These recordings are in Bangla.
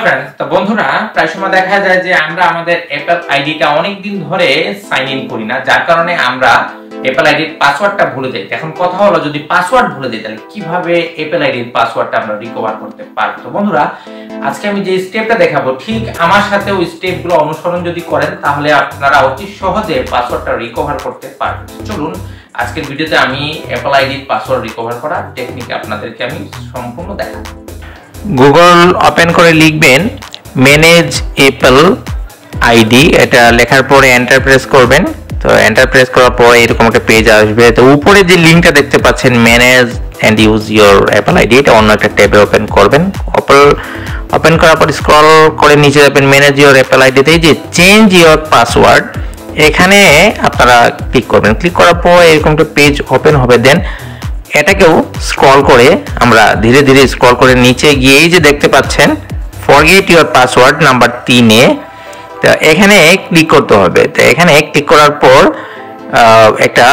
ফ্রেন্ডস, তো বন্ধুরা প্রায় সময় দেখা যায় যে আমরা আমাদের অ্যাপল আইডিটা অনেক দিন ধরে সাইন ইন করি না, যার কারণে আমরা অ্যাপল আইডির পাসওয়ার্ডটা ভুলে যাই। এখন কথা হলো, যদি পাসওয়ার্ড ভুলে যাই তাহলে কিভাবে অ্যাপল আইডির পাসওয়ার্ডটা আমরা রিকভার করতে পারবো। তো বন্ধুরা, আজকে আমি যে স্টেপটা দেখাবো ঠিক আমার সাথে ওই স্টেপগুলো অনুসরণ যদি করেন তাহলে আপনারা অতি সহজে পাসওয়ার্ডটা রিকভার করতে পারবেন। চলুন আজকের ভিডিওতে আমি অ্যাপল আইডির পাসওয়ার্ড রিকভার করার টেকনিক আপনাদেরকে আমি সম্পূর্ণ দেখাবো। গুগল ওপেন করে লিখবেন ম্যানেজ অ্যাপল আইডি, এটা লেখার পরে এন্টার প্রেস করবেন। তো এন্টার প্রেস করার পরে এরকম একটা পেজ আসবে। তো উপরে যে লিংকটা দেখতে পাচ্ছেন manage and use your Apple ID, এটা অন্য একটা ট্যাবে ওপেন করবেন। ওপেন করার পর স্ক্রল করে নিচে যাবেন ম্যানেজ ইওর অ্যাপল আইডিতে, যে চেঞ্জ ইওর পাসওয়ার্ড এখানে আপনারা ক্লিক করবেন। ক্লিক করার পর এরকম একটা পেজ ওপেন হবে। দেন এটাকেও স্ক্রল করে আমরা ধীরে ধীরে স্ক্রল করে নিচে গিয়েই যে দেখতে পাচ্ছেন ফরগেট ইওর পাসওয়ার্ড নাম্বার 3-এ, তো এখানে ক্লিক করতে হবে। তো এখানে ক্লিক করার পর একটা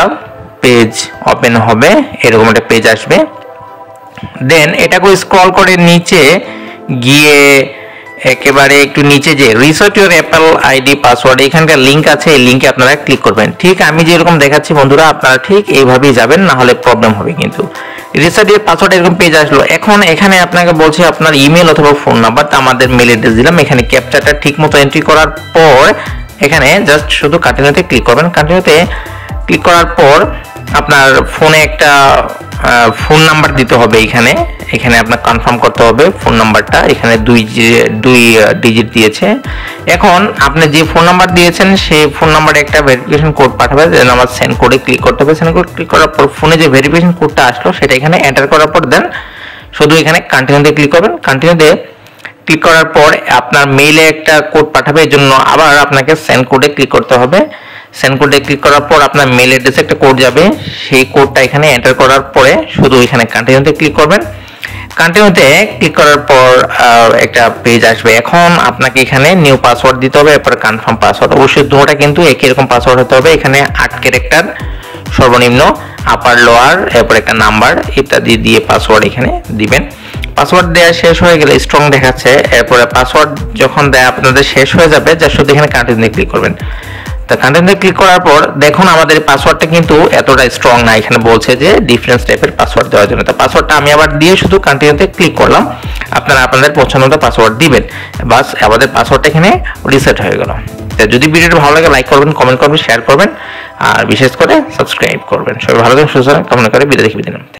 পেজ ওপেন হবে, এরকম একটা পেজ আসবে। দেন এটাকে স্ক্রল করে নিচে গিয়ে একেবারে একটু নিচে যে reset your Apple ID password এখানকার লিংক আছে, এই লিংকে আপনারা ক্লিক করবেন। ঠিক আমি যেরকম দেখাচ্ছি বন্ধুরা, আপনারা ঠিক এইভাবেই যাবেন, না হলে প্রবলেম হবে। কিন্তু রিসেট ইওর পাসওয়ার্ড এরকম পেজ আসলো। এখন এখানে আপনাকে বলছে আপনার ইমেল অথবা ফোন নাম্বার, তো আমাদের মেল অ্যাড্রেস দিলাম। এখানে ক্যাপচাটা ঠিক মতো এন্ট্রি করার পর এখানে জাস্ট শুধু কন্টিনিউতে ক্লিক করবেন। কন্টিনিউতে ক্লিক করার পর আপনার ফোনে একটা ফোন নাম্বার দিতে হবে। এখানে আপনার কনফার্ম করতে হবে ফোন নাম্বারটা। এখানে দুই ডিজিট দিয়েছে। এখন আপনি যে ফোন নাম্বার দিয়েছেন সেই ফোন নাম্বারে একটা ভেরিফিকেশন কোড পাঠাবে। দেন আমার সেন্ড কোডে ক্লিক করতে হবে। সেন্ড কোড ক্লিক করার পর ফোনে যে ভেরিফিকেশন কোডটা আসলো সেটা এখানে এন্টার করার পর দেন শুধু এখানে কন্টিনিউতে ক্লিক করবেন। কন্টিনিউতে ক্লিক করার পর আপনার মেইলে একটা কোড পাঠাবে, এর জন্য আবার আপনাকে সেন্ড কোডে ক্লিক করতে হবে। সেন্ড কোডে ক্লিক করার পর আপনার মেল অ্যাড্রেসে একটা কোড যাবে, সেই কোডটা এখানে এন্টার করার পরে শুধু এখানে কন্টিনিউতে ক্লিক করবেন। কন্টিনিউতে ক্লিক করার পর একটা পেজ আসবে। এখন আপনাকে এখানে নিউ পাসওয়ার্ড দিতে হবে, এরপর কনফার্ম পাসওয়ার্ড। অবশ্যই দুটোটা কিন্তু একই রকম পাসওয়ার্ড হতে হবে। এখানে 8 ক্যারেক্টার সর্বনিম্ন, আপার লোয়ার, এরপর একটা নাম্বার ইত্যাদি দিয়ে পাসওয়ার্ড এখানে দিবেন। পাসওয়ার্ড দেওয়া শেষ হয়ে গেলে স্ট্রং দেখাচ্ছে। এরপরে পাসওয়ার্ড যখন দেয়া আপনাদের শেষ হয়ে যাবে, যা শুধু এখানে কন্টিনিউতে ক্লিক করবেন। তো কন্টিনিউতে ক্লিক করার পর দেখুন আমাদের পাসওয়ার্ডটা কিন্তু এতটা স্ট্রং না। এখানে বলছে যে ডিফারেন্স টাইপের পাসওয়ার্ড দেওয়ার জন্য। তো পাসওয়ার্ডটা আমি আবার দিয়ে শুধু কন্টিনিউতে ক্লিক করলাম। আপনারা আপনাদের পছন্দের পাসওয়ার্ড দিবেন। বাস আমাদের পাসওয়ার্ডটা এখানে রিসেট হয়ে গেল। তো যদি ভিডিওটা ভালো লাগে লাইক করবেন, কমেন্ট করবেন, শেয়ার করবেন, আর বিশেষ করে সাবস্ক্রাইব করবেন। সবাই ভালো থাকুন, সুস্থ থাকুন কামনা করে বিদায় দিলাম।